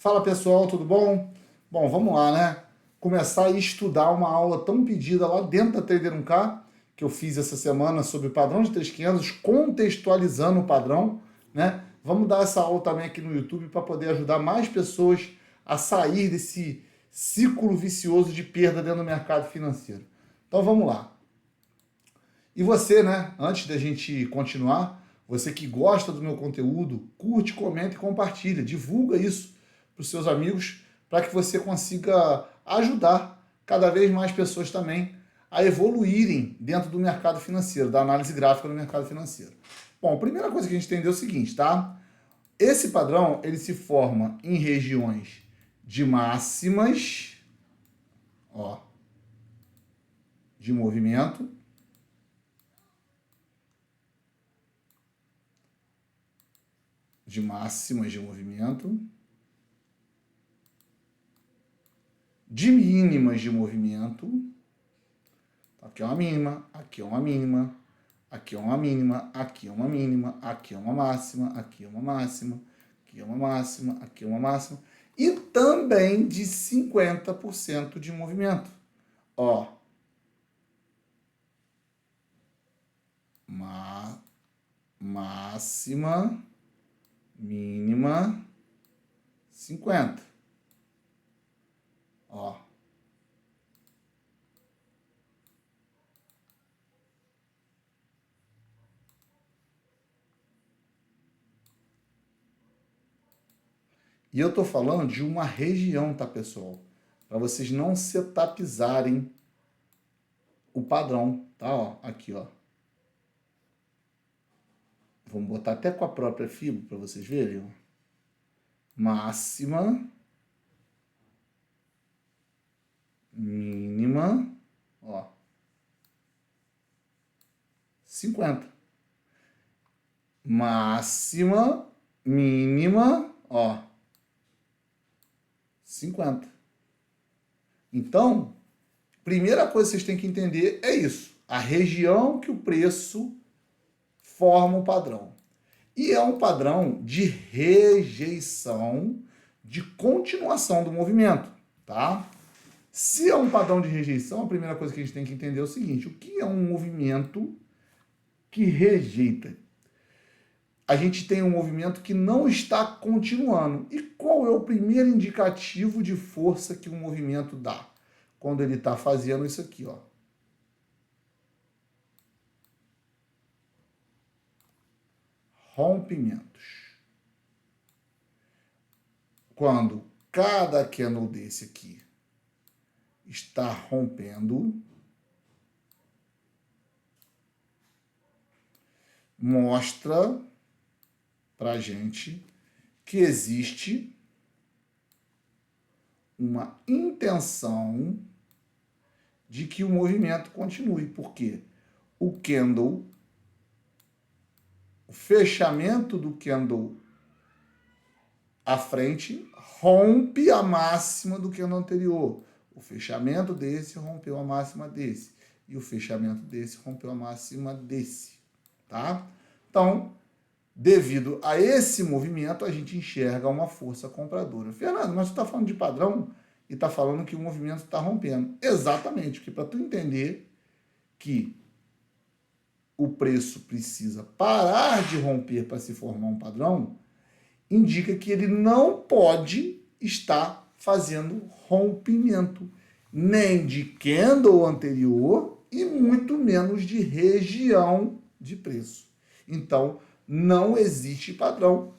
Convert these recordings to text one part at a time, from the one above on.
Fala pessoal, tudo bom? Bom, vamos lá, né? Começar a estudar uma aula tão pedida lá dentro da Trader 1K, que eu fiz essa semana sobre o padrão de 3.500, contextualizando o padrão, né? Vamos dar essa aula também aqui no YouTube para poder ajudar mais pessoas a sair desse ciclo vicioso de perda dentro do mercado financeiro. Então vamos lá. E você, né? Antes da gente continuar, você que gosta do meu conteúdo, curte, comenta e compartilha. Divulga isso para os seus amigos para que você consiga ajudar cada vez mais pessoas também a evoluírem dentro do mercado financeiro, da análise gráfica do mercado financeiro. Bom, a primeira coisa que a gente entendeu é o seguinte, tá? Esse padrão, ele se forma em regiões de máximas, ó, de movimento, de máximas de movimento, de mínimas de movimento. Aqui é uma mínima, aqui é uma mínima, aqui é uma mínima, aqui é uma mínima, aqui é uma máxima, aqui é uma máxima, aqui é uma máxima, aqui é uma máxima. E também de 50% de movimento. Ó. Máxima, mínima, 50. Ó. E eu tô falando de uma região, tá, pessoal? Para vocês não setupizarem o padrão, tá? Ó, aqui, ó. Vamos botar até com a própria fibra para vocês verem, ó. Máxima, mínima, ó, 50. Máxima, mínima, ó, 50. Então, primeira coisa que vocês têm que entender é isso. A região que o preço forma o padrão. E é um padrão de rejeição, de continuação do movimento, tá? Se é um padrão de rejeição, a primeira coisa que a gente tem que entender é o seguinte: o que é um movimento que rejeita? A gente tem um movimento que não está continuando. E qual é o primeiro indicativo de força que o movimento dá? Quando ele está fazendo isso aqui, ó. Rompimentos. Quando cada candle desse aqui está rompendo, mostra pra gente que existe uma intenção de que o movimento continue, porque o candle, o fechamento do candle à frente rompe a máxima do candle anterior. O fechamento desse rompeu a máxima desse. E o fechamento desse rompeu a máxima desse. Tá? Então, devido a esse movimento, a gente enxerga uma força compradora. Fernando, mas tu está falando de padrão e está falando que o movimento está rompendo. Exatamente, porque para tu entender que o preço precisa parar de romper para se formar um padrão, indica que ele não pode estar fazendo rompimento, nem de candle anterior e muito menos de região de preço. Então, não existe padrão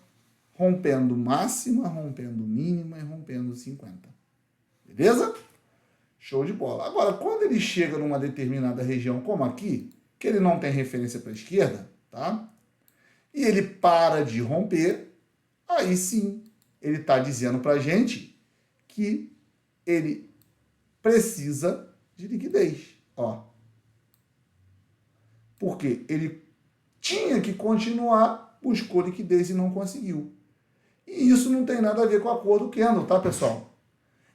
rompendo máxima, rompendo mínima e rompendo 50. Beleza? Show de bola. Agora, quando ele chega numa determinada região, como aqui, que ele não tem referência para a esquerda, tá? E ele para de romper, aí sim, ele está dizendo para a gente que ele precisa de liquidez. Ó. Porque ele tinha que continuar, buscou liquidez e não conseguiu. E isso não tem nada a ver com a cor do candle, tá, pessoal?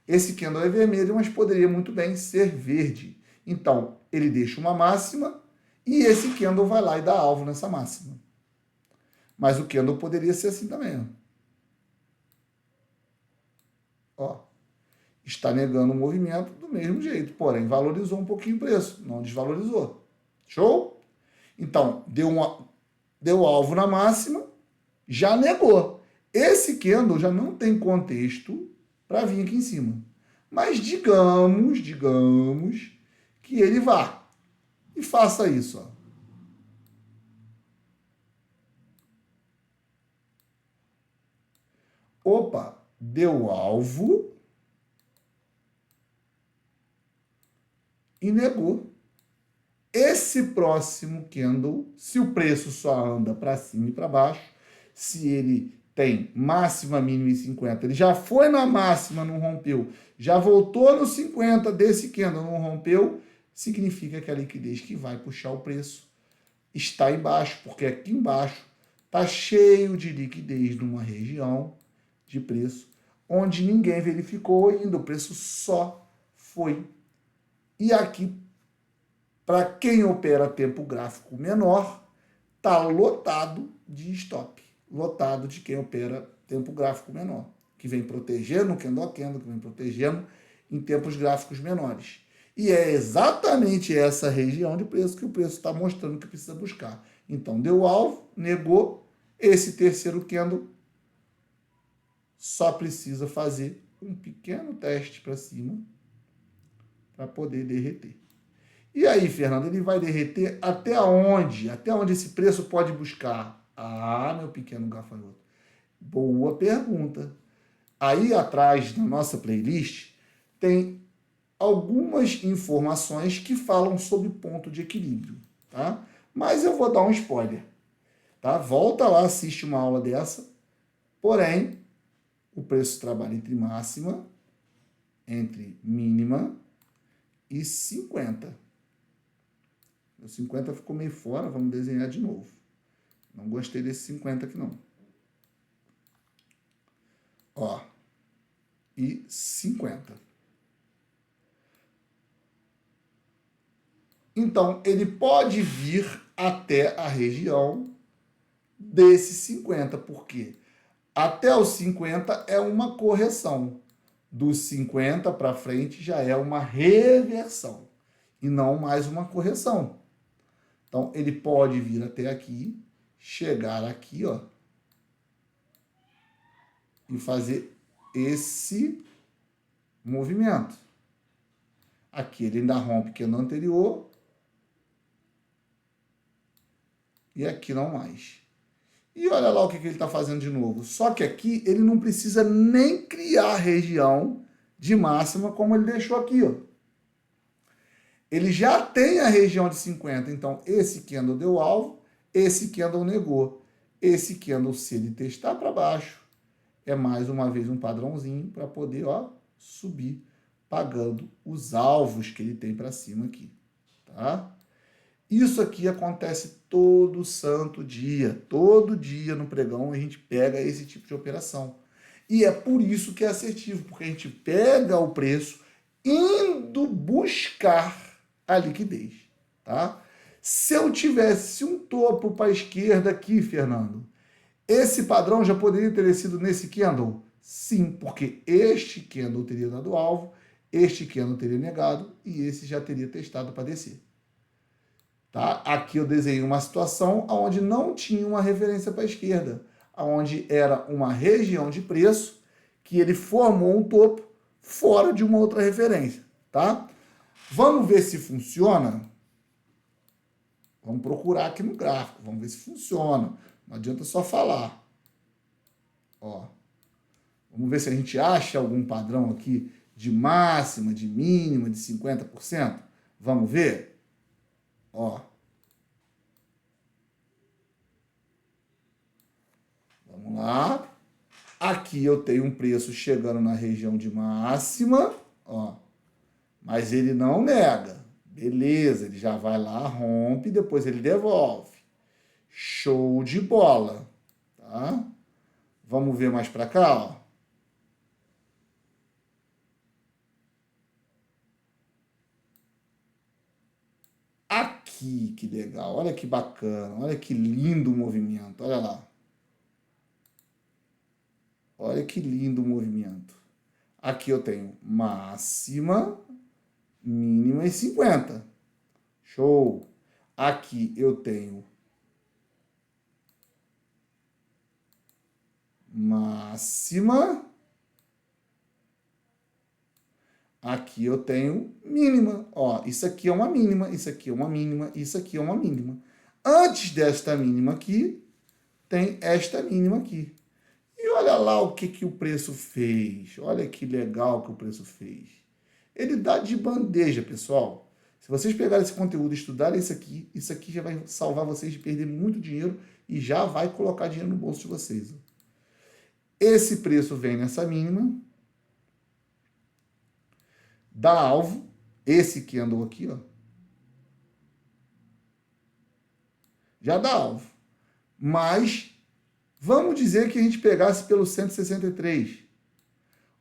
Esse candle é vermelho, mas poderia muito bem ser verde. Então, ele deixa uma máxima e esse candle vai lá e dá alvo nessa máxima. Mas o candle poderia ser assim também, ó. ó, está negando o movimento do mesmo jeito, porém valorizou um pouquinho o preço, não desvalorizou. Show? Então, deu alvo na máxima, já negou. Esse candle já não tem contexto para vir aqui em cima. Mas digamos que ele vá e faça isso, ó. Opa, deu alvo e negou. Esse próximo candle, se o preço só anda para cima e para baixo, se ele tem máxima, mínima e 50, ele já foi na máxima, não rompeu, já voltou no 50 desse candle, não rompeu, significa que a liquidez que vai puxar o preço está embaixo, porque aqui embaixo está cheio de liquidez numa região de preço onde ninguém verificou ainda, o preço só foi. E aqui, para quem opera tempo gráfico menor, está lotado de stop, lotado de quem opera tempo gráfico menor, que vem protegendo o candle a candle, que vem protegendo em tempos gráficos menores. E é exatamente essa região de preço que o preço está mostrando que precisa buscar. Então, deu alvo, negou, esse terceiro candle só precisa fazer um pequeno teste para cima para poder derreter. E aí, Fernando, ele vai derreter até onde? Até onde esse preço pode buscar? Ah, meu pequeno gafanhoto. Boa pergunta. Aí atrás, na nossa playlist, tem algumas informações que falam sobre ponto de equilíbrio, tá? Mas eu vou dar um spoiler, tá? Volta lá, assiste uma aula dessa. Porém, o preço trabalha entre máxima, entre mínima e 50. O 50 ficou meio fora, vamos desenhar de novo. Não gostei desse 50 aqui não. Ó, e 50. Então, ele pode vir até a região desse 50, por quê? Até os 50 é uma correção. Dos 50 para frente já é uma reversão e não mais uma correção. Então, ele pode vir até aqui, chegar aqui, ó, e fazer esse movimento. Aqui ele ainda rompe que é no anterior. E aqui não mais. E olha lá o que ele está fazendo de novo. Só que aqui ele não precisa nem criar região de máxima como ele deixou aqui, ó. Ele já tem a região de 50. Então, esse candle deu alvo, esse candle negou. Esse candle, se ele testar para baixo, é mais uma vez um padrãozinho para poder, ó, subir, pagando os alvos que ele tem para cima aqui, tá? Isso aqui acontece todo santo dia. Todo dia no pregão a gente pega esse tipo de operação. E é por isso que é assertivo, porque a gente pega o preço indo buscar a liquidez, tá? Se eu tivesse um topo para a esquerda aqui, Fernando, esse padrão já poderia ter sido nesse candle? Sim, porque este candle teria dado alvo, este candle teria negado e esse já teria testado para descer. Tá? Aqui eu desenhei uma situação onde não tinha uma referência para a esquerda, onde era uma região de preço que ele formou um topo fora de uma outra referência. Tá? Vamos ver se funciona? Vamos procurar aqui no gráfico, vamos ver se funciona. Não adianta só falar. Ó, vamos ver se a gente acha algum padrão aqui de máxima, de mínima, de 50%. Vamos ver? Ó. Vamos lá. Aqui eu tenho um preço chegando na região de máxima, ó. Mas ele não nega. Beleza, ele já vai lá, rompe, depois ele devolve. Show de bola, tá? Vamos ver mais para cá, ó. Aqui, que legal. Olha que bacana. Olha que lindo o movimento. Olha lá. Olha que lindo o movimento. Aqui eu tenho máxima, mínima e 50. Show! Aqui eu tenho máxima. Aqui eu tenho mínima. Ó, isso aqui é uma mínima, isso aqui é uma mínima, isso aqui é uma mínima. Antes desta mínima aqui, tem esta mínima aqui. E olha lá o que o preço fez. Olha que legal que o preço fez. Ele dá de bandeja, pessoal. Se vocês pegarem esse conteúdo e estudarem isso aqui já vai salvar vocês de perder muito dinheiro e já vai colocar dinheiro no bolso de vocês. Esse preço vem nessa mínima, dá alvo, esse que andou aqui, ó, já dá alvo. Mas vamos dizer que a gente pegasse pelo 163.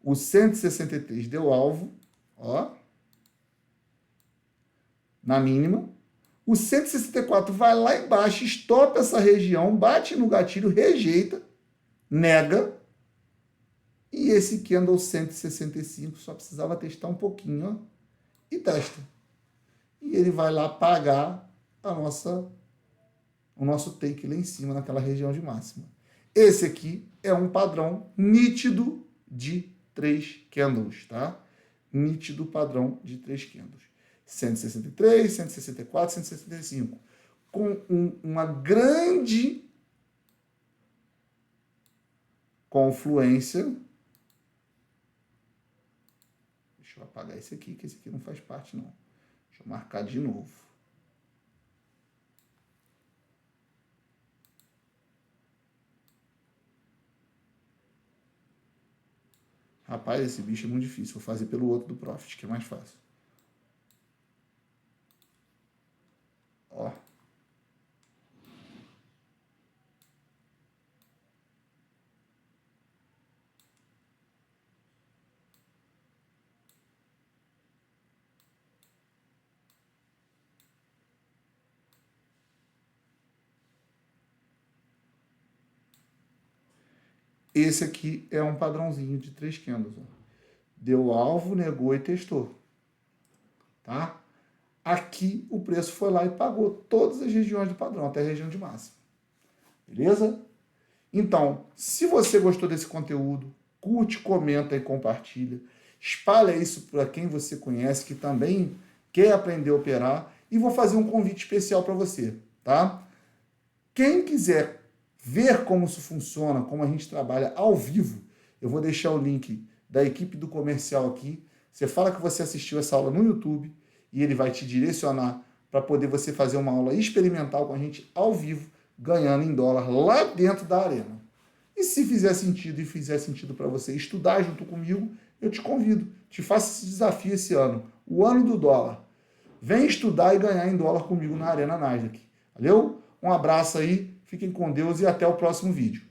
O 163 deu alvo, ó, na mínima. O 164 vai lá embaixo, estopa essa região, bate no gatilho, rejeita, nega. E esse candle 165 só precisava testar um pouquinho, ó, e testa. E ele vai lá pagar o nosso take lá em cima, naquela região de máxima. Esse aqui é um padrão nítido de 3 candles, tá? Nítido padrão de 3 candles. 163, 164, 165. Com uma grande confluência. Deixa eu apagar esse aqui, que esse aqui não faz parte, não. Deixa eu marcar de novo. Rapaz, esse bicho é muito difícil. Vou fazer pelo outro do Profit, que é mais fácil. Ó. Esse aqui é um padrãozinho de 3 candles. Ó. Deu alvo, negou e testou. Tá? Aqui o preço foi lá e pagou todas as regiões do padrão, até a região de máxima. Beleza? Então, se você gostou desse conteúdo, curte, comenta e compartilha. Espalha isso para quem você conhece, que também quer aprender a operar. E vou fazer um convite especial para você, tá? Quem quiser ver como isso funciona, como a gente trabalha ao vivo, eu vou deixar o link da equipe do comercial aqui. Você fala que você assistiu essa aula no YouTube e ele vai te direcionar para poder você fazer uma aula experimental com a gente ao vivo, ganhando em dólar lá dentro da arena. E se fizer sentido e fizer sentido para você estudar junto comigo, eu te convido, te faço esse desafio esse ano, o ano do dólar. Vem estudar e ganhar em dólar comigo na Arena Nasdaq. Valeu? Um abraço aí, fiquem com Deus e até o próximo vídeo.